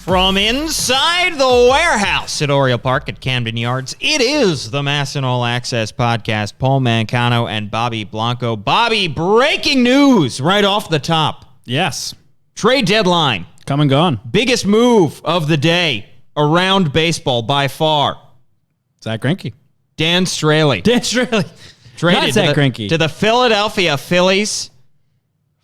From inside the warehouse at Oriole Park at Camden Yards, it is the MASN All Access Podcast. Paul Mancano and Bobby Blanco. Bobby, breaking news right off the top. Yes. Trade deadline. Come and gone. Biggest move of the day around baseball by far. Zach Greinke. Dan Straley. Dan Straley. Traded Not Zach Greinke. to the Philadelphia Phillies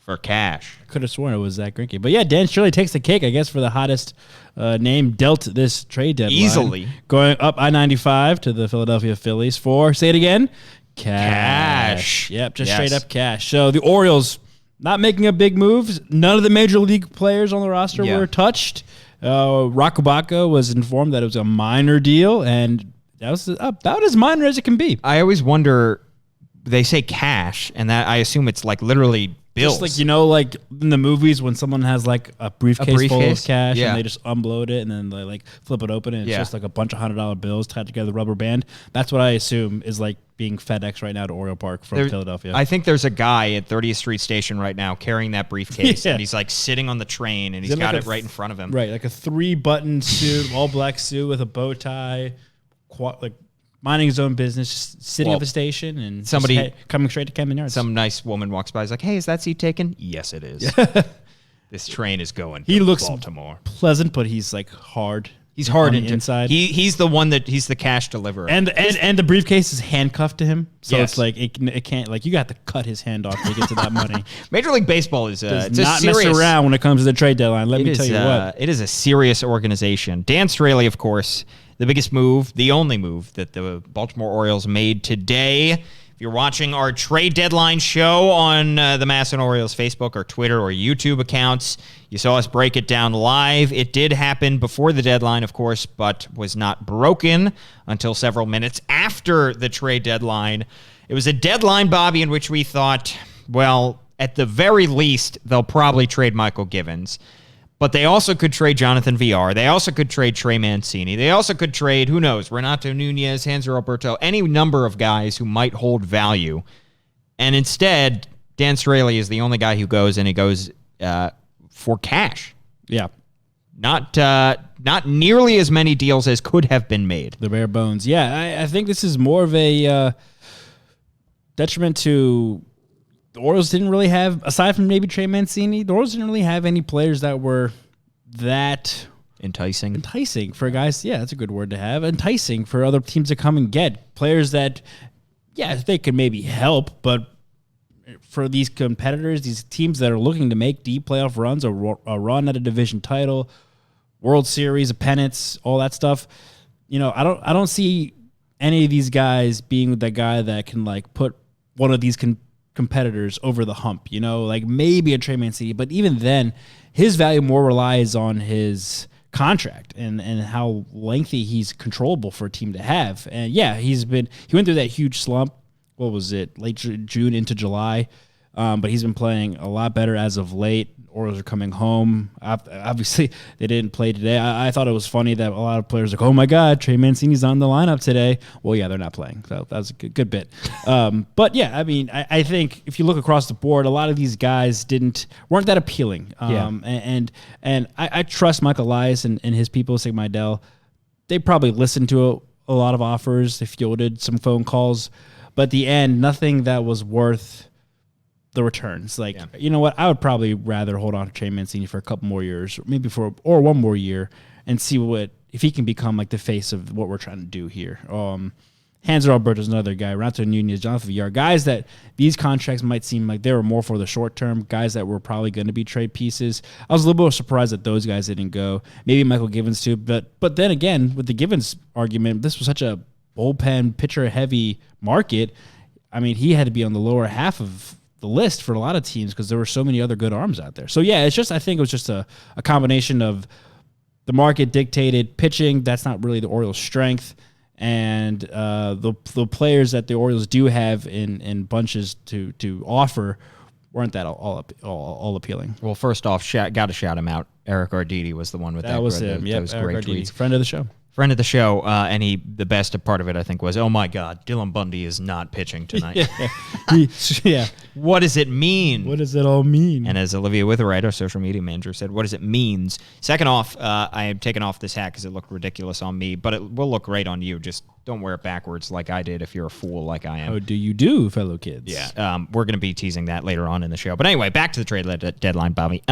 for cash. Could have sworn it was Zach Greinke. But yeah, Dan Straley takes the cake, I guess, for the hottest name dealt this trade deadline. Easily. Going up I-95 to the Philadelphia Phillies for, say it again, cash. Yep, just straight up cash. So the Orioles not making a big moves. None of the major league players on the roster were touched. Rakubaka was informed that it was a minor deal, and that was about as minor as it can be. I always wonder, they say cash, and that I assume it's like literally bills. Just like, like in the movies when someone has like a briefcase full of cash and they just unload it and then they like flip it open and it's just like a bunch of $100 bills tied together with rubber band. That's what I assume is like being FedEx right now to Oriole Park from Philadelphia. I think there's a guy at 30th Street Station right now carrying that briefcase and he's like sitting on the train and he's got it right in front of him. Right, like a 3-button suit, all black suit with a bow tie, like minding his own business, just sitting at a station and somebody coming straight to Camden Yards. Some nice woman walks by. He's like, "Hey, is that seat taken?" Yes, it is. This train is going. He looks Baltimore. Pleasant, but he's like hard. He's hard inside. He's the one he's the cash deliverer. And the briefcase is handcuffed to him, so it's like it can't, like, you got to cut his hand off to get to that money. Major League Baseball is does not mess around when it comes to the trade deadline. Let me tell you what, it is a serious organization. Dan Straley, of course. The biggest move, the only move that the Baltimore Orioles made today. If you're watching our trade deadline show on the MASN Orioles Facebook or Twitter or YouTube accounts, you saw us break it down live. It did happen before the deadline, of course, but was not broken until several minutes after the trade deadline. It was a deadline, Bobby, in which we thought, well, at the very least, they'll probably trade Michael Givens. But they also could trade Jonathan Villar. They also could trade Trey Mancini. They also could trade, who knows, Renato Nunez, Hanser Alberto, any number of guys who might hold value. And instead, Dan Straley is the only guy who goes, and he goes for cash. Yeah. Not nearly as many deals as could have been made. The bare bones. Yeah, I think this is more of a detriment to... The Orioles didn't really have, aside from maybe Trey Mancini, the Orioles didn't really have any players that were that enticing for guys. Yeah, that's a good word to have. Enticing for other teams to come and get players that, they could maybe help, but for these competitors, these teams that are looking to make deep playoff runs, a run at a division title, World Series, a pennants, all that stuff. I don't see any of these guys being the guy that can like put one of these competitors over the hump, like maybe a Trey Mancini, but even then, his value more relies on his contract and how lengthy he's controllable for a team to have. And he went through that huge slump. What was it? Late June into July. But he's been playing a lot better as of late. Orioles are coming home. Obviously, they didn't play today. I thought it was funny that a lot of players are like, oh my God, Trey Mancini's on the lineup today. Well, they're not playing. So that was a good bit. But I think if you look across the board, a lot of these guys weren't that appealing. And I trust Michael Elias and his people, Sig Mejdal. They probably listened to a lot of offers. They fielded some phone calls. But at the end, nothing that was worth the returns. You know what? I would probably rather hold on to Trey Mancini for a couple more years, maybe or one more year, and see if he can become like the face of what we're trying to do here. Hanser Alberto is another guy. Renato Nunez, Jonathan Villar, guys that these contracts might seem like they were more for the short term, guys that were probably going to be trade pieces. I was a little bit surprised that those guys didn't go. Maybe Michael Givens too, but then again, with the Givens argument, this was such a bullpen pitcher heavy market. I mean, he had to be on the lower half of the list for a lot of teams because there were so many other good arms out there. So I think it was just a combination of the market dictated pitching. That's not really the Orioles' strength, and the players that the Orioles do have in bunches to offer weren't that all appealing. Well, first off, got to shout him out. Eric Arditi was the one with that. That was him. Yeah, those great tweets. Friend of the show. friend of the show, and the best part of it, I think, was, oh my God, Dylan Bundy is not pitching tonight. Yeah. What does it mean? What does it all mean? And as Olivia Witherite, our social media manager, said, what does it mean? Second off, I am taking off this hat because it looked ridiculous on me, but it will look great on you. Just don't wear it backwards like I did if you're a fool like I am. How do you do, fellow kids? Yeah, we're going to be teasing that later on in the show. But anyway, back to the trade deadline, Bobby.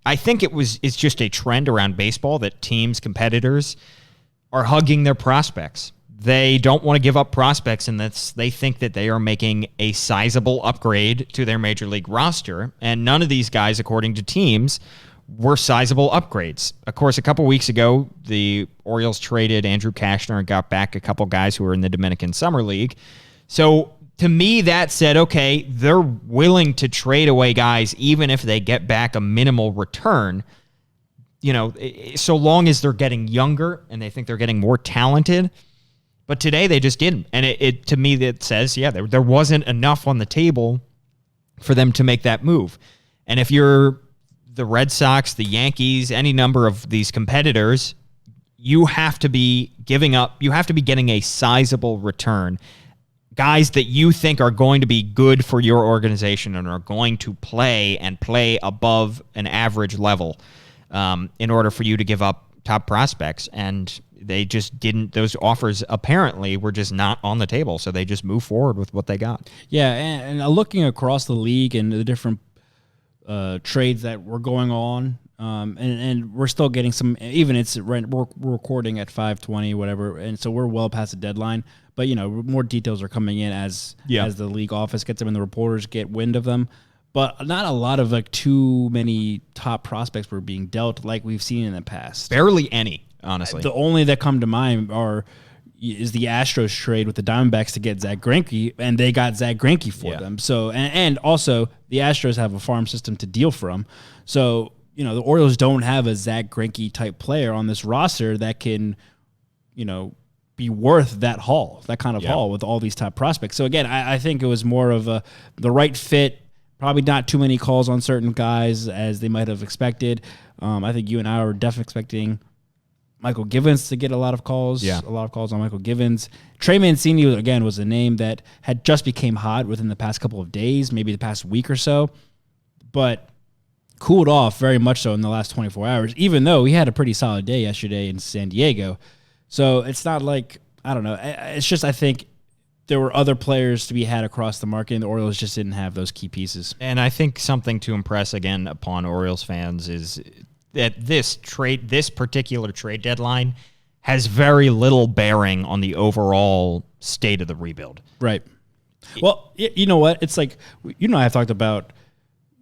I think it's just a trend around baseball that teams, competitors, are hugging their prospects. They don't want to give up prospects, and they think that they are making a sizable upgrade to their major league roster. And none of these guys, according to teams, were sizable upgrades. Of course, a couple weeks ago, the Orioles traded Andrew Cashner and got back a couple guys who were in the Dominican Summer League. So to me, that said, okay, they're willing to trade away guys even if they get back a minimal return, so long as they're getting younger and they think they're getting more talented. But today they just didn't. And it to me, that says, there wasn't enough on the table for them to make that move. And if you're the Red Sox, the Yankees, any number of these competitors, you have to be giving up, you have to be getting a sizable return. Guys that you think are going to be good for your organization and are going to play above an average level in order for you to give up top prospects. And they just didn't. Those offers apparently were just not on the table, so they just moved forward with what they got. Yeah, and looking across the league and the different trades that were going on, and we're still getting some. Even we're recording at 5:20, whatever, and so we're well past the deadline. But more details are coming in as the league office gets them and the reporters get wind of them. But not a lot of too many top prospects were being dealt like we've seen in the past. Barely any, honestly. The only that come to mind is the Astros trade with the Diamondbacks to get Zach Greinke, and they got Zach Greinke for them. So and also the Astros have a farm system to deal from. So the Orioles don't have a Zach Greinke type player on this roster that can be worth that kind of haul with all these top prospects. So again, I think it was more of the right fit. Probably not too many calls on certain guys as they might have expected. I think you and I were definitely expecting Michael Givens to get a lot of calls. Yeah. A lot of calls on Michael Givens. Trey Mancini, again, was a name that had just became hot within the past couple of days, maybe the past week or so, but cooled off very much so in the last 24 hours, even though he had a pretty solid day yesterday in San Diego. So it's not like, I don't know. It's just, I think there were other players to be had across the market, and the Orioles just didn't have those key pieces. And I think something to impress again upon Orioles fans is that this particular trade deadline has very little bearing on the overall state of the rebuild. Right. Well, you know what? It's like, I have talked about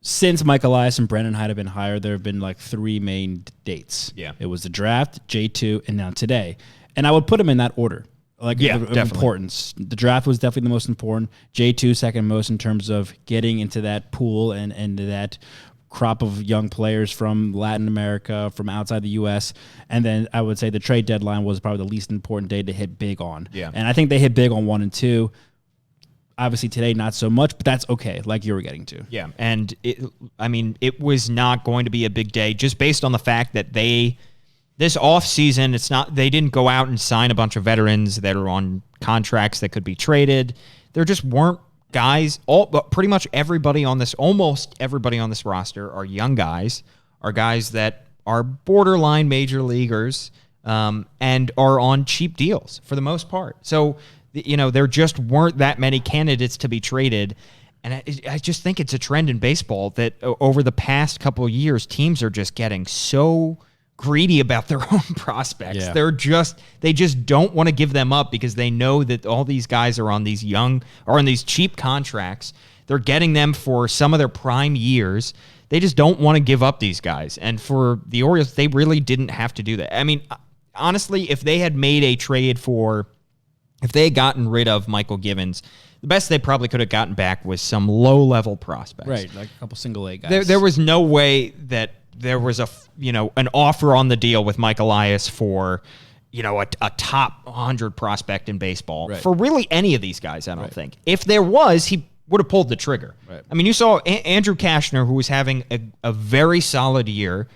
since Mike Elias and Brennan Hyde have been hired, there have been like three main dates. Yeah. It was the draft, J2, and now today. And I would put them in that order. Of importance. The draft was definitely the most important. J2 second most in terms of getting into that pool and that crop of young players from Latin America, from outside the U.S. And then I would say the trade deadline was probably the least important day to hit big on. Yeah. And I think they hit big on 1 and 2. Obviously today, not so much, but that's okay, like you were getting to. Yeah, and it was not going to be a big day just based on the fact that this offseason, they didn't go out and sign a bunch of veterans that are on contracts that could be traded. There just weren't guys. Pretty much almost everybody on this roster are young guys, are guys that are borderline major leaguers, and are on cheap deals for the most part. So, there just weren't that many candidates to be traded. And I just think it's a trend in baseball that over the past couple of years, teams are just getting so greedy about their own prospects. Yeah. They just don't want to give them up because they know that all these guys are on these cheap contracts. They're getting them for some of their prime years. They just don't want to give up these guys. And for the Orioles, they really didn't have to do that. I mean, honestly, if they had made a trade if they had gotten rid of Michael Givens, the best they probably could have gotten back was some low-level prospects. Right, like a couple single-A guys. There was no way that there was an offer on the deal with Mike Elias for, a top 100 prospect in baseball for really any of these guys, I don't think. If there was, he would have pulled the trigger. Right. I mean, you saw Andrew Cashner, who was having a very solid year,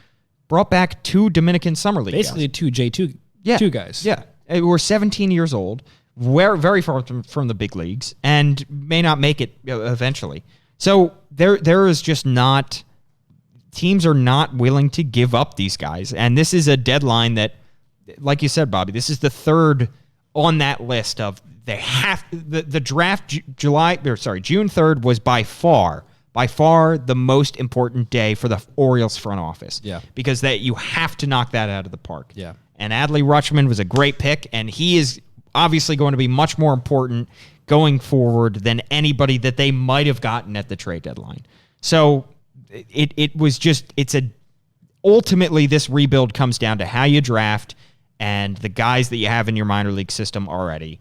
brought back 2 Dominican Summer League Basically guys. 2 J2 two guys. Yeah. Who were 17 years old, very far from the big leagues, and may not make it eventually. So there is just not... Teams are not willing to give up these guys. And this is a deadline that, like you said, Bobby, this is the third on that list of they have... The draft June 3rd was by far the most important day for the Orioles front office. Yeah. Because you have to knock that out of the park. Yeah. And Adley Rutschman was a great pick, and he is obviously going to be much more important going forward than anybody that they might have gotten at the trade deadline. So ultimately this rebuild comes down to how you draft and the guys that you have in your minor league system already.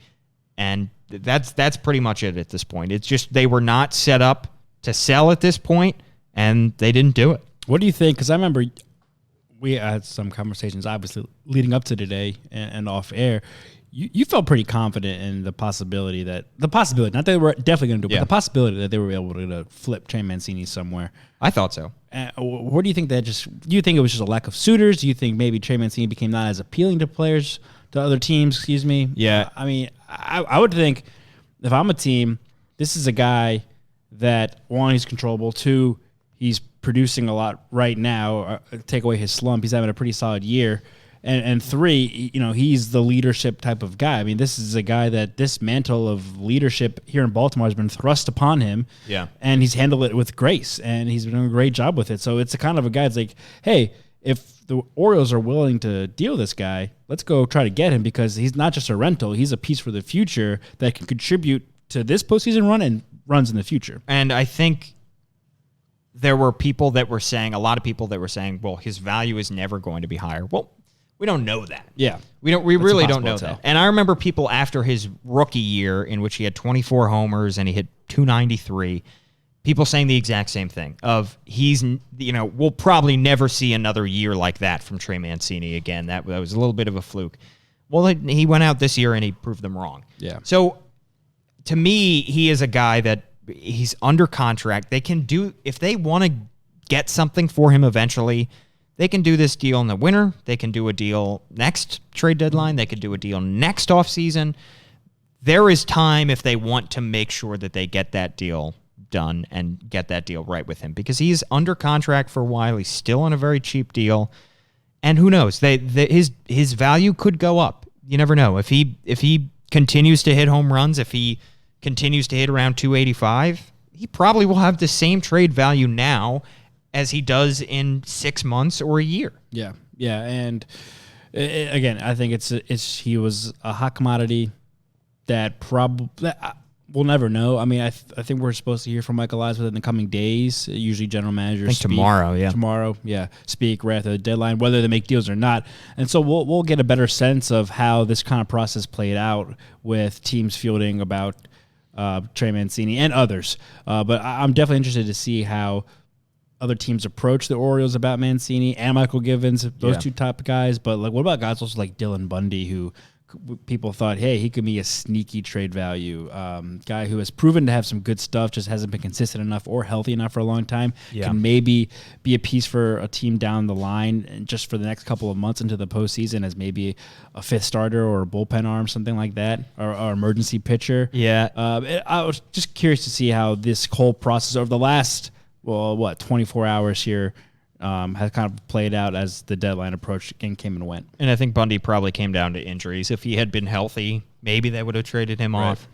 And that's pretty much it at this point. It's just they were not set up to sell at this point, and they didn't do it. What do you think? Because I remember we had some conversations, obviously, leading up to today and off air. You felt pretty confident in the possibility, not that they were definitely going to do it, but the possibility that they were able to flip Trey Mancini somewhere. I thought so. Where do you think do you think it was just a lack of suitors? Do you think maybe Trey Mancini became not as appealing to other teams, excuse me? Yeah. I mean, I would think if I'm a team, this is a guy that, one, he's controllable, two, he's producing a lot right now, take away his slump, he's having a pretty solid year, and three, he's the leadership type of guy. I mean, this is a guy that this mantle of leadership here in Baltimore has been thrust upon him, and he's handled it with grace, and he's been doing a great job with it. So it's the kind of a guy that's like, hey, if the Orioles are willing to deal this guy, let's go try to get him, because he's not just a rental, he's a piece for the future that can contribute to this postseason run and runs in the future. And I think there were a lot of people that were saying, well, his value is never going to be higher. Well, we don't know that. Yeah. We really don't know that. And I remember people after his rookie year, in which he had 24 homers and he hit 293, people saying the exact same thing of we'll probably never see another year like that from Trey Mancini again. That was a little bit of a fluke. Well, he went out this year and he proved them wrong. Yeah. So to me, he is a guy that he's under contract. They can do, if they want to get something for him eventually, they can do this deal in the winter. They can do a deal next trade deadline. They could do a deal next offseason. There is time if they want to make sure that they get that deal done and get that deal right with him, because he's under contract for a while. He's still on a very cheap deal. And who knows? His value could go up. You never know. If he continues to hit home runs, if he continues to hit around 285, he probably will have the same trade value now as he does in 6 months or a year. Yeah, and again, I think he was a hot commodity that probably we'll never know. I mean, I think we're supposed to hear from Michael Elias within the coming days. Usually, general managers speak tomorrow. Speak right after the deadline, whether they make deals or not. And so we'll get a better sense of how this kind of process played out with teams fielding about Trey Mancini and others. But I'm definitely interested to see how other teams approach the Orioles about Mancini and Michael Givens, those two top guys. But what about guys also like Dylan Bundy, who people thought, hey, he could be a sneaky trade value guy who has proven to have some good stuff, just hasn't been consistent enough or healthy enough for a long time. Can maybe be a piece for a team down the line and just for the next couple of months into the postseason as maybe a fifth starter or a bullpen arm, something like that, or emergency pitcher. I was just curious to see how this whole process over the last 24 hours here has kind of played out as the deadline approached and came and went. And I think Bundy probably came down to injuries. If he had been healthy, maybe they would have traded him off.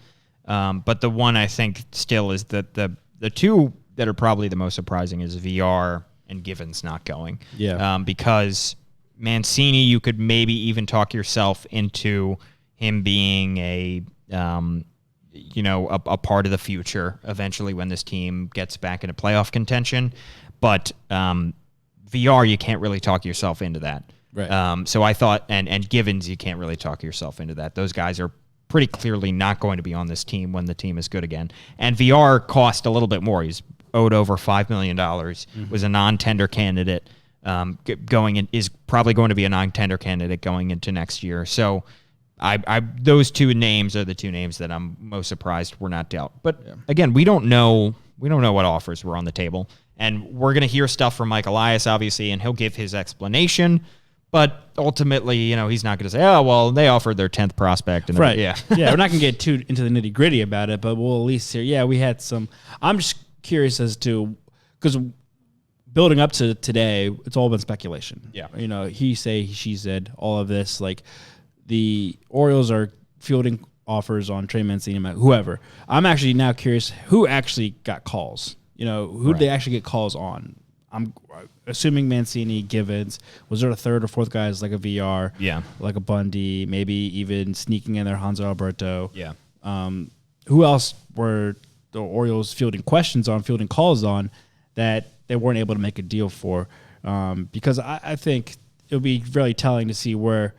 But the one I think still is that the two that are probably the most surprising is VR and Givens not going. Because Mancini, you could maybe even talk yourself into him being a part of the future eventually when this team gets back into playoff contention. But VR, you can't really talk yourself into that. So I thought, and Givens, you can't really talk yourself into that. Those guys are pretty clearly not going to be on this team when the team is good again. And VR cost a little bit more. He's owed over $5 million, was a non-tender candidate is probably going to be a non-tender candidate going into next year. So those two names are the two names that I'm most surprised were not dealt. But again, we don't know what offers were on the table. And we're going to hear stuff from Mike Elias, obviously, and he'll give his explanation. But ultimately, he's not going to say, oh, well, they offered their 10th prospect. And right. Yeah. Yeah, we're not going to get too into the nitty gritty about it, but we'll at least hear, we had some. I'm just curious as to, because building up to today, it's all been speculation. Yeah. He say, she said, all of this. Like, the Orioles are fielding offers on Trey Mancini, whoever. I'm actually now curious who actually got calls. Who did they actually get calls on? I'm assuming Mancini, Givens. Was there a third or fourth guys like a VR? Yeah. Like a Bundy, maybe even sneaking in there Hanser Alberto. Yeah. Who else were the Orioles fielding calls on that they weren't able to make a deal for? Because I think it would be really telling to see where,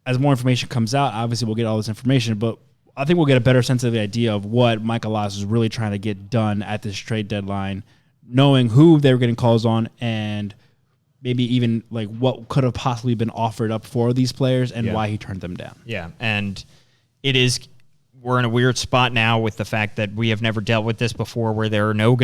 as more information comes out, obviously we'll get all this information, but I think we'll get a better sense of the idea of what Mike Elias is really trying to get done at this trade deadline, knowing who they were getting calls on and maybe even like what could have possibly been offered up for these players and why he turned them down. Yeah, and we're in a weird spot now with the fact that we have never dealt with this before, where there are no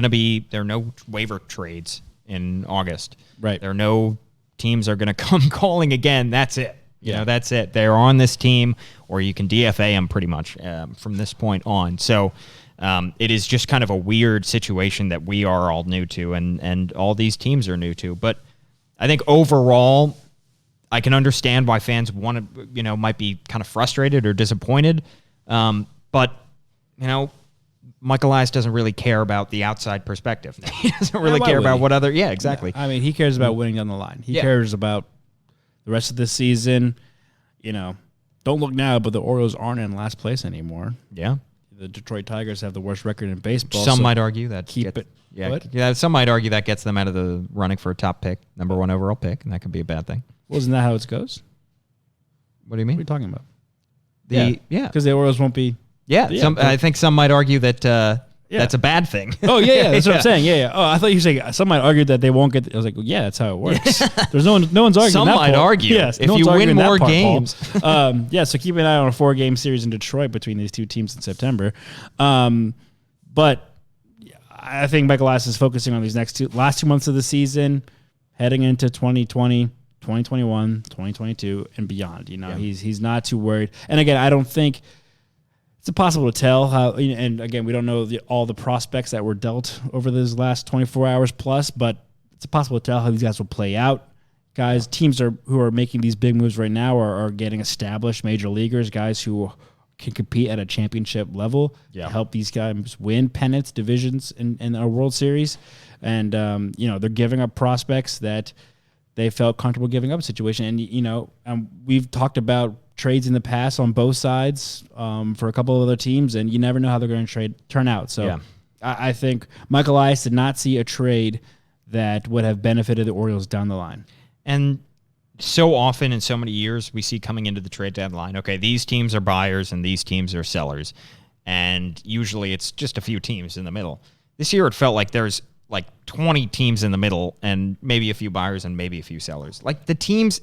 waiver trades in August. Right. There are no teams are going to come calling again. That's it. That's it. They're on this team, or you can DFA them pretty much from this point on. So it is just kind of a weird situation that we are all new to, and all these teams are new to. But I think overall, I can understand why fans might be kind of frustrated or disappointed. But Mike Elias doesn't really care about the outside perspective. He doesn't really care about what other. Yeah, exactly. I mean, he cares about winning down the line. He cares about the rest of the season. Don't look now, but the Orioles aren't in last place anymore. Yeah. The Detroit Tigers have the worst record in baseball. Some might argue that some might argue that gets them out of the running for a top pick, number 1 overall pick, and that could be a bad thing. Well, isn't that how it goes? What do you mean? What are you talking about? Because the Orioles won't be. I think some might argue that that's a bad thing. Oh, that's what I'm saying. Yeah. Oh, I thought you were saying some might argue that they won't get. I was like, well, that's how it works. There's no one's arguing. Some that might argue. Yes, if you win more games. So keep an eye on a 4-game series in Detroit between these two teams in September. But I think Mike Elias is focusing on these last 2 months of the season, heading into 2020, 2021, 2022, and beyond. He's not too worried. And again, I don't think. It's impossible to tell how, and again, we don't know all the prospects that were dealt over those last 24 hours plus, but it's impossible to tell how these guys will play out. Teams who are making these big moves right now are getting established major leaguers, guys who can compete at a championship level to help these guys win pennants, divisions in our World Series. And, they're giving up prospects that they felt comfortable giving up a situation. And, we've talked about trades in the past on both sides for a couple of other teams, and you never know how they're going to turn out. So I think Mike Elias did not see a trade that would have benefited the Orioles down the line. And so often in so many years, we see coming into the trade deadline, okay, these teams are buyers and these teams are sellers. And usually it's just a few teams in the middle. This year it felt like there's like 20 teams in the middle and maybe a few buyers and maybe a few sellers. Like the teams,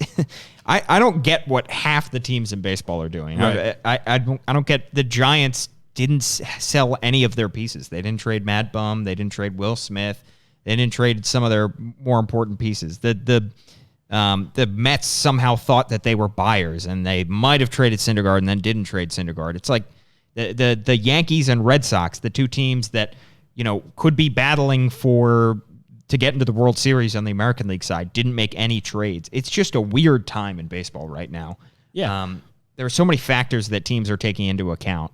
I don't get what half the teams in baseball are doing. Right. I don't get the Giants didn't sell any of their pieces. They didn't trade Matt Bum. They didn't trade Will Smith. They didn't trade some of their more important pieces. The Mets somehow thought that they were buyers and they might have traded Syndergaard and then didn't trade Syndergaard. It's like the Yankees and Red Sox, the two teams that could be battling to get into the World Series on the American League side, didn't make any trades. It's just a weird time in baseball right now. Yeah. There are so many factors that teams are taking into account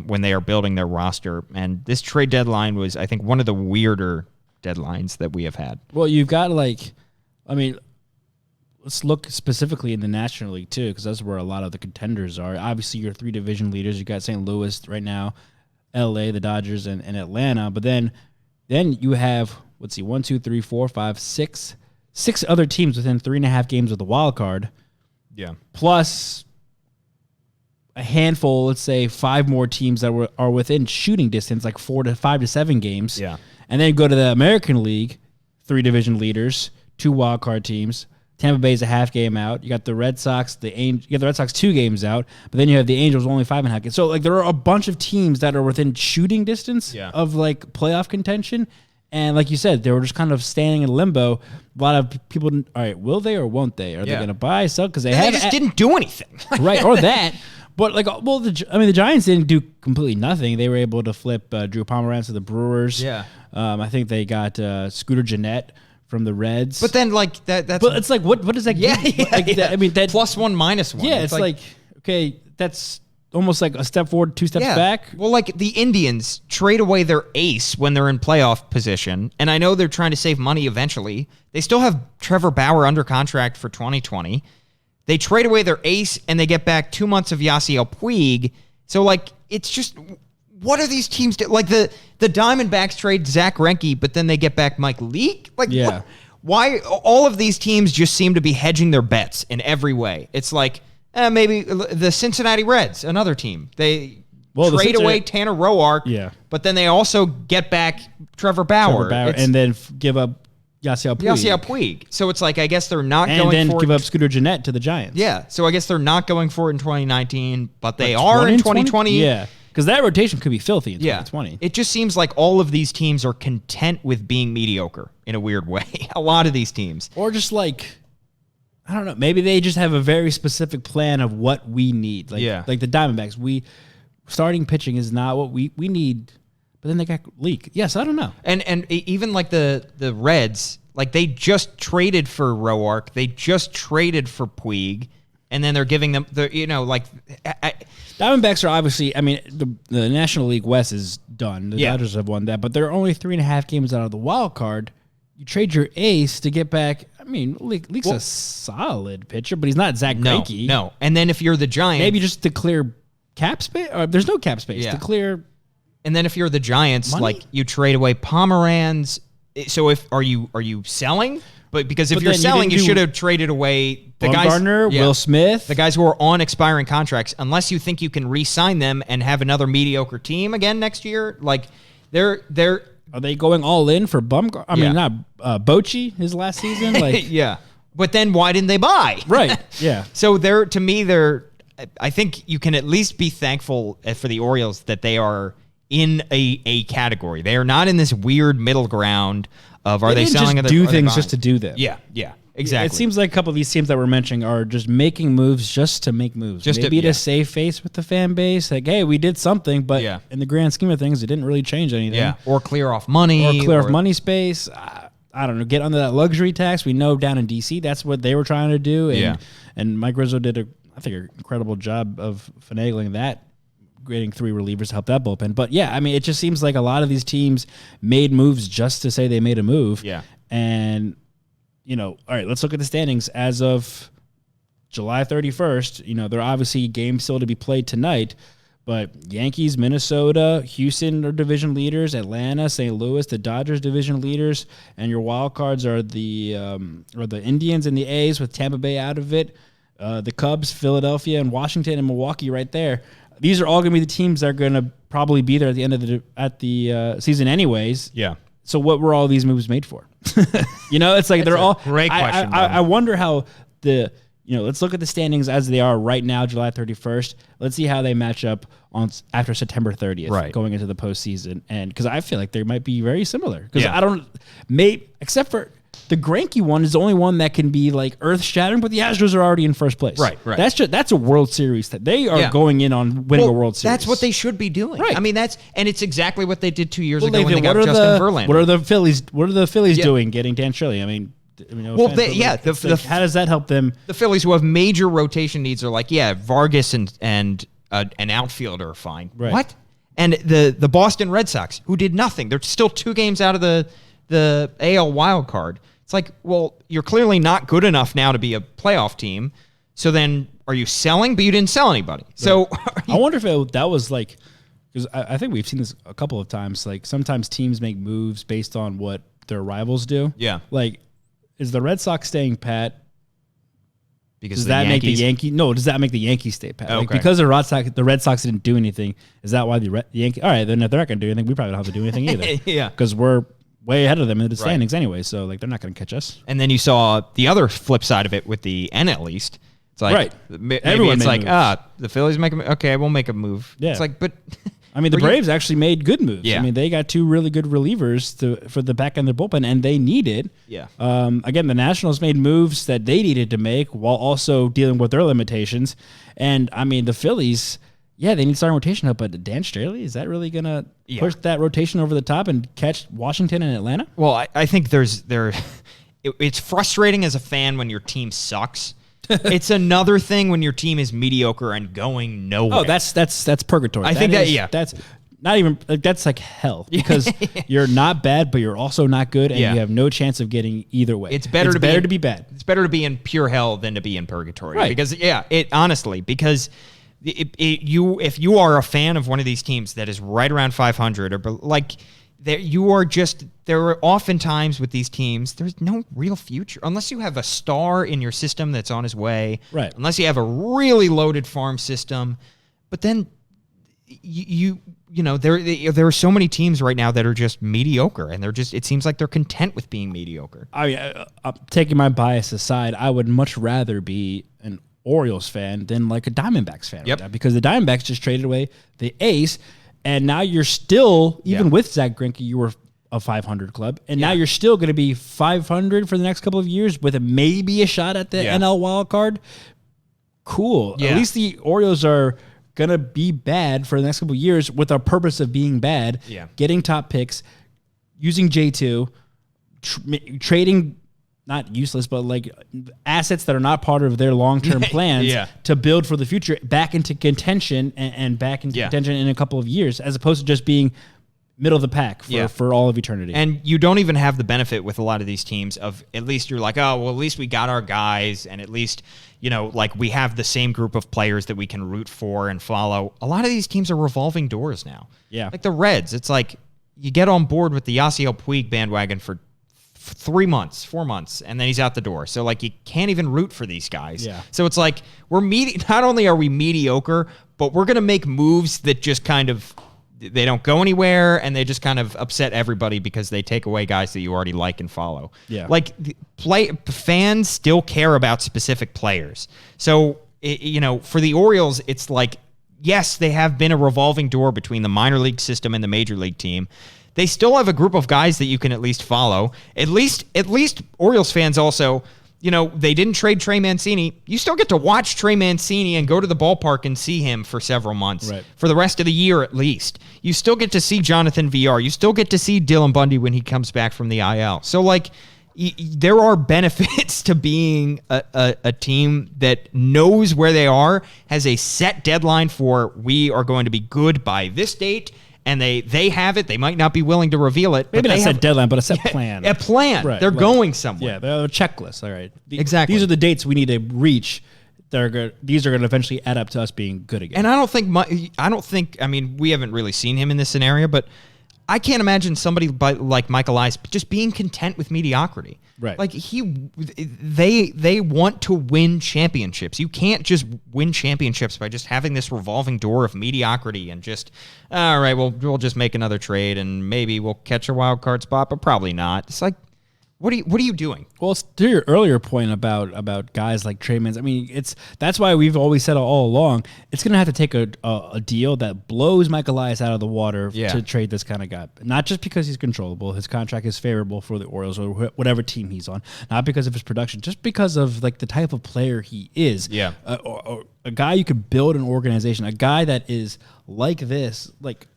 when they are building their roster. And this trade deadline was, I think, one of the weirder deadlines that we have had. Well, you've got let's look specifically in the National League too, because that's where a lot of the contenders are. Obviously, your 3 division leaders. You got St. Louis right now, LA, the Dodgers, and Atlanta. But then you have, 1, 2, 3, 4, 5, 6 other teams within 3.5 games of the wild card. Yeah. Plus a handful, let's say 5 more teams that are within shooting distance, like 5 to 7 games. Yeah. And then go to the American League, 3 division leaders, 2 wild card teams. Tampa Bay's a half game out. You got the Red Sox, you got the Red Sox 2 games out, but then you have the Angels only 5.5 games. So there are a bunch of teams that are within shooting distance of playoff contention, And like you said, they were just kind of standing in limbo. A lot of people, all right, will they or won't they? Are they going to buy, sell? Because they just didn't do anything. Right, or that. But the Giants didn't do completely nothing. They were able to flip Drew Pomeranz to the Brewers. Yeah. I think they got Scooter Gennett from the Reds. But then that's but it's like what does that give? Yeah. I mean that +1, -1. Yeah, it's like okay, that's almost like a step forward, 2 steps back. Well, like the Indians trade away their ace when they're in playoff position, and I know they're trying to save money eventually. They still have Trevor Bauer under contract for 2020. They trade away their ace, and they get back 2 months of Yasiel Puig. So, like, it's just, what are these teams do? Like, the Diamondbacks trade Zach Greinke, but then they get back Mike Leake? Like, yeah. Why? All of these teams just seem to be hedging their bets in every way. It's like, maybe the Cincinnati Reds, another team. They trade away Tanner Roark, but then they also get back Trevor Bauer and then give up Yasiel Puig. So it's like, I guess they're not going for it. And then give up Scooter Gennett to the Giants. Yeah, so I guess they're not going for it in 2019, but they are in 2020. Yeah, because that rotation could be filthy in 2020. It just seems like all of these teams are content with being mediocre in a weird way. A lot of these teams. Or just like, I don't know. Maybe they just have a very specific plan of what we need. Like the Diamondbacks, starting pitching is not what we need. But then they got Leak. Yes, I don't know. And even like the Reds, like they just traded for Roark, they just traded for Puig, and then they're giving them Diamondbacks are obviously. I mean, the National League West is done. The Dodgers have won that, but they're only 3.5 games out of the wild card. You trade your ace to get back. I mean, Leak's a solid pitcher, but he's not Zach Greinke. No. And then if you're the Giants, maybe just to clear cap space. Or there's no cap space to clear. And then if you're the Giants, money? like you trade away Pomeranz. So are you selling? But because if you're selling, you should have traded away the guys. Bumgarner, Will Smith, the guys who are on expiring contracts. Unless you think you can re-sign them and have another mediocre team again next year, like they're. Are they going all in for Bumgarner? I mean, not Bochy his last season. Like, But then why didn't they buy? Right. Yeah. So I think you can at least be thankful for the Orioles that they are in a category. They are not in this weird middle ground of are they selling? Just do things just to do them. Yeah. Exactly. It seems like a couple of these teams that we're mentioning are just making moves just to make moves. Maybe to save face with the fan base. Like, hey, we did something, but in the grand scheme of things, it didn't really change anything. Yeah. Or clear off money. Or clear off money space. I don't know. Get under that luxury tax. We know down in D.C. that's what they were trying to do. And Mike Rizzo did an incredible job of finagling that, getting 3 relievers to help that bullpen. But yeah, I mean, it just seems like a lot of these teams made moves just to say they made a move. Yeah. And all right, let's look at the standings as of July 31st. There are obviously games still to be played tonight, but Yankees, Minnesota, Houston are division leaders, Atlanta, St. Louis, the Dodgers division leaders, and your wild cards are the Indians and the A's with Tampa Bay out of it, the Cubs, Philadelphia, and Washington and Milwaukee right there. These are all going to be the teams that are going to probably be there at the end of the season anyways. Yeah. So what were all these moves made for? It's like they're all great question. I wonder how let's look at the standings as they are right now, July 31st. Let's see how they match up after September 30th, going into the postseason. And because I feel like they might be very similar. Because except for the Greinke one is the only one that can be like earth shattering, but the Astros are already in first place. Right. That's a World Series that they are going in on winning a World Series. That's what they should be doing. Right. I mean, it's exactly what they did 2 years ago when they got Justin Verlander. What are the Phillies doing getting Dan Shirley? I mean, how does that help them? The Phillies, who have major rotation needs, are like, Vargas and an outfielder are fine. Right. What? And the Boston Red Sox, who did nothing, they're still 2 games out of the AL wild card. It's like, well, you're clearly not good enough now to be a playoff team. So then, are you selling? But you didn't sell anybody. Right. So I wonder if that was like, because I think we've seen this a couple of times. Like sometimes teams make moves based on what their rivals do. Yeah. Like, is the Red Sox staying pat? Because does that make the Yankees? No, does that make the Yankees stay pat? Okay. Like because the Red Sox didn't do anything. Is that why the Yankees? All right, then if they're not going to do anything, we probably don't have to do anything either. Yeah. Because we're way ahead of them in the standings anyway, so like they're not going to catch us. And then you saw the other flip side of it with the NL East. It's like right. Maybe Everyone it's like moves. The Phillies make a move. Okay, we'll make a move. Yeah. It's like, but I mean, the Braves actually made good moves. Yeah. I mean, they got 2 really good relievers for the back end of their bullpen, and they need it. Yeah. Again, the Nationals made moves that they needed to make while also dealing with their limitations. And, I mean, the Phillies, they need starting rotation help, but Dan Straley, is that really going to push that rotation over the top and catch Washington and Atlanta? Well, I think it's frustrating as a fan when your team sucks. It's another thing when your team is mediocre and going nowhere. Oh, that's purgatory. I think that's not even that's like hell because you're not bad, but you're also not good, and you have no chance of getting either way. It's better to be bad. It's better to be in pure hell than to be in purgatory. Right. Because if you are a fan of one of these teams that is right around 500 or like. There are often times with these teams, there's no real future unless you have a star in your system that's on his way. Right. Unless you have a really loaded farm system. But then there are so many teams right now that are just mediocre, and it seems like they're content with being mediocre. I'm taking my bias aside, I would much rather be an Orioles fan than like a Diamondbacks fan right now, because the Diamondbacks just traded away the ace. And now you're still, even with Zach Greinke, you were a 500 club. And now you're still going to be 500 for the next couple of years with maybe a shot at the NL wild card. Cool. Yeah. At least the Orioles are going to be bad for the next couple of years with a purpose of being bad, getting top picks, using J2, trading not useless, but like assets that are not part of their long-term plans to build for the future back into contention and back into contention in a couple of years, as opposed to just being middle of the pack for all of eternity. And you don't even have the benefit with a lot of these teams of at least you're like, oh, well, at least we got our guys, and at least, like we have the same group of players that we can root for and follow. A lot of these teams are revolving doors now. Yeah. Like the Reds, it's like you get on board with the Yasiel Puig bandwagon for 3 months, 4 months, and then he's out the door. So like you can't even root for these guys. Yeah. So it's like not only are we mediocre, but we're gonna make moves that just kind of they don't go anywhere, and they just kind of upset everybody because they take away guys that you already like and follow. Yeah. Like fans still care about specific players. So for the Orioles, it's like yes, they have been a revolving door between the minor league system and the major league team. They still have a group of guys that you can at least follow. At least Orioles fans also, they didn't trade Trey Mancini. You still get to watch Trey Mancini and go to the ballpark and see him for several months. Right. For the rest of the year at least. You still get to see Jonathan VR. You still get to see Dylan Bundy when he comes back from the IL. So, like, there are benefits to being a team that knows where they are, has a set deadline for we are going to be good by this date, and they have it. They might not be willing to reveal it. Maybe not a set deadline, but a set plan. A plan. Right, They're going somewhere. Yeah, they're a checklist. All right. Exactly. These are the dates we need to reach. These are going to eventually add up to us being good again. And I don't think, I mean, we haven't really seen him in this scenario, but I can't imagine somebody like Michael Elias just being content with mediocrity. Right. Like they want to win championships. You can't just win championships by just having this revolving door of mediocrity and just, all right, we'll just make another trade and maybe we'll catch a wild card spot, but probably not. It's like, what are you doing? Well, to your earlier point about guys like Trey Mancini, I mean, that's why we've always said all along, it's going to have to take a deal that blows Michael Elias out of the water to trade this kind of guy. Not just because he's controllable, his contract is favorable for the Orioles or whatever team he's on. Not because of his production, just because of like the type of player he is. Yeah, or a guy you could build an organization, a guy that is like this, like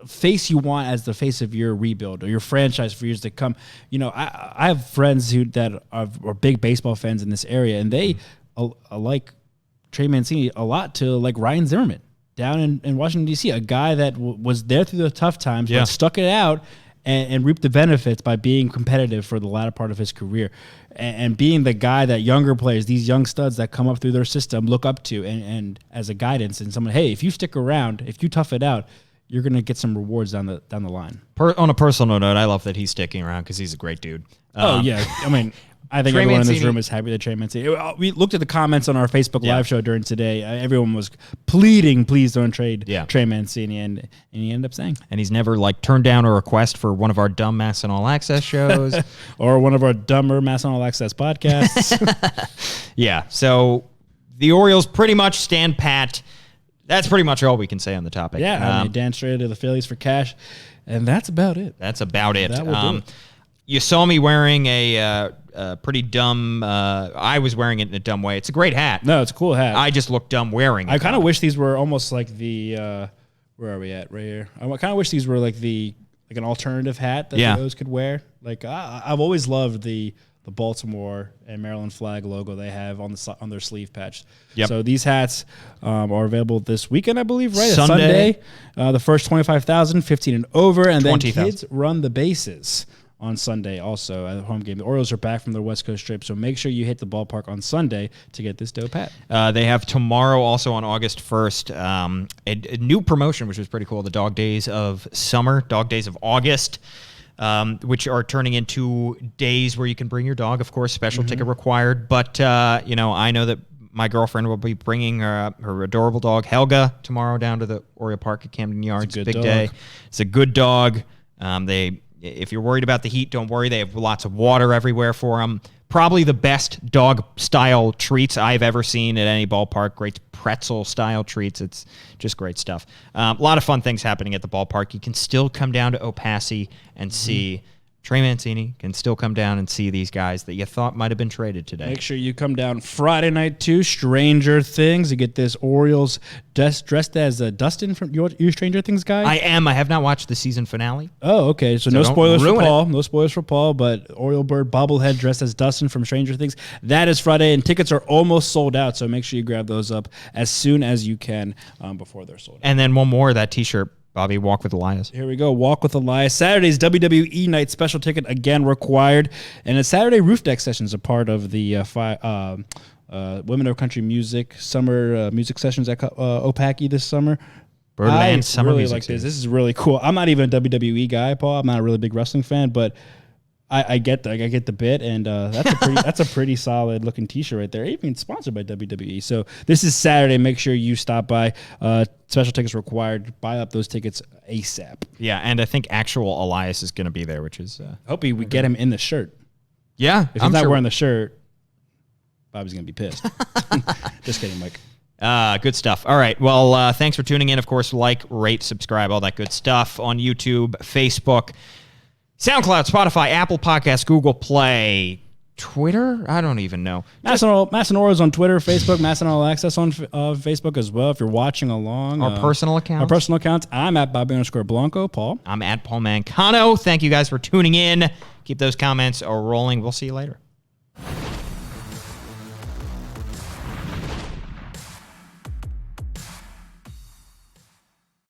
face you want as the face of your rebuild or your franchise for years to come. You know, I have friends that are big baseball fans in this area, and they like Trey Mancini a lot to like Ryan Zimmerman down in Washington, D.C., a guy that was there through the tough times, but stuck it out and reaped the benefits by being competitive for the latter part of his career and being the guy that younger players, these young studs that come up through their system, look up to and as a guidance and someone, hey, if you stick around, if you tough it out, you're going to get some rewards down the line. On a personal note, I love that he's sticking around because he's a great dude. Oh, yeah. I mean, I think everyone in this room is happy that Trey Mancini. We looked at the comments on our Facebook live show during today. Everyone was pleading, please don't trade Trey Mancini, and he ended up saying. And he's never like turned down a request for one of our dumb MASN All Access shows. Or one of our dumber MASN All Access podcasts. Yeah, so the Orioles pretty much stand pat. That's pretty much all we can say on the topic. Yeah, Dan Trey to the Phillies for cash, and that's about it. That's about it. That will do it. You saw me wearing a pretty dumb. I was wearing it in a dumb way. It's a great hat. No, it's a cool hat. I just look dumb wearing it. I kind of wish these were almost like the. Where are we at? Right here. I kind of wish these were like an alternative hat that the O's could wear. Like I've always loved the Baltimore and Maryland flag logo they have on their sleeve patch. Yep. So these hats are available this weekend, I believe, right? Sunday. The first 25,000, 15 and over, and then 20,000. kids run the bases on Sunday also at the home game. The Orioles are back from their West Coast trip, so make sure you hit the ballpark on Sunday to get this dope hat. They have tomorrow, also on August 1st, a new promotion, which was pretty cool, the Dog Days of Summer, Dog Days of August, which are turning into days where you can bring your dog, of course, special ticket required. But, I know that my girlfriend will be bringing her adorable dog, Helga, tomorrow down to the Oriole Park at Camden Yards. It's a good Big dog. day. It's a good dog. If you're worried about the heat, don't worry. They have lots of water everywhere for them. Probably the best dog-style treats I've ever seen at any ballpark. Great pretzel-style treats. It's just great stuff. A lot of fun things happening at the ballpark. You can still come down to Opassi and see Trey Mancini. Can still come down and see these guys that you thought might have been traded today. Make sure you come down Friday night too. Stranger Things. You get this Orioles dressed as Dustin from your Stranger Things guy. I am. I have not watched the season finale. Oh, okay. So no don't spoilers for ruin Paul. No spoilers for Paul, but Oriole Bird bobblehead dressed as Dustin from Stranger Things. That is Friday, and tickets are almost sold out, so make sure you grab those up as soon as you can before they're sold out. And then one more, that T-shirt, Bobby, Walk with Elias. Here we go. Walk with Elias. Saturday's WWE night special ticket again required. And a Saturday roof deck sessions are part of the Women of Country Music summer music sessions at Opaki this summer. Birdland Summer really Music like this. Series. This is really cool. I'm not even a WWE guy, Paul. I'm not a really big wrestling fan, but I get the bit, and that's a pretty solid looking T-shirt right there. Even sponsored by WWE. So this is Saturday. Make sure you stop by. Special tickets required. Buy up those tickets ASAP. Yeah, and I think actual Elias is going to be there, which is... Hope we get him in the shirt. Yeah, If he's not wearing the shirt, Bobby's going to be pissed. Just kidding, Mike. Good stuff. All right. Well, thanks for tuning in. Of course, like, rate, subscribe, all that good stuff on YouTube, Facebook, SoundCloud, Spotify, Apple Podcasts, Google Play, Twitter? I don't even know. MASN Orioles on Twitter, Facebook, MASN All Access on Facebook as well. If you're watching along. Our personal accounts. Our personal accounts. I'm at Bobby_Blanco. Paul. I'm at Paul Mancano. Thank you guys for tuning in. Keep those comments rolling. We'll see you later.